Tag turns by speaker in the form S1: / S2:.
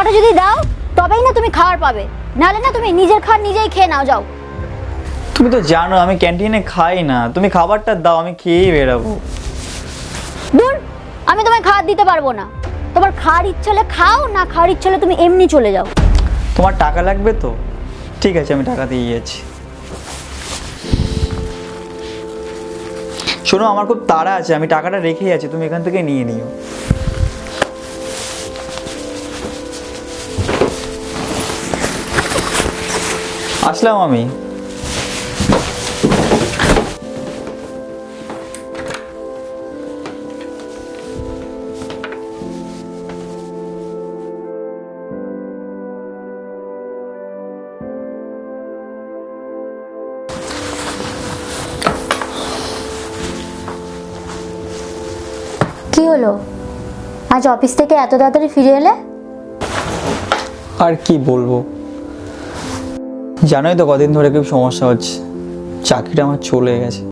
S1: টাকাটা যদি দাও তবেই না তুমি খাবার পাবে, নাহলে না তুমি নিজের খাবার নিজেই খেয়ে নাও, যাও।
S2: তুমি তো জানো আমি ক্যান্টিনে খাই না, তুমি খাবারটা দাও, আমি খেয়েই বেরাবো।
S1: দূর, আমি তোমায় খাবার দিতে পারবো না। তোমার খাওয়ার ইচ্ছে হলে খাও, না খাওয়ার ইচ্ছে হলে তুমি এমনি চলে যাও।
S2: তোমার টাকা লাগবে তো? ঠিক আছে, আমি টাকা দিয়ে যাচ্ছি। শোনো, আমার খুব তাড়া আছে, আমি টাকাটা রেখেই আছি, তুমি এখান থেকে নিয়ে নিও। আসলাম আমি।
S1: কি হলো, আজ অফিস থেকে এত তাড়াতাড়ি ফিরে এলে?
S2: আর কি বলবো, জানোই তো কদিন ধরে খুব সমস্যা হচ্ছে, চাকরিটা আমার চলে গেছে।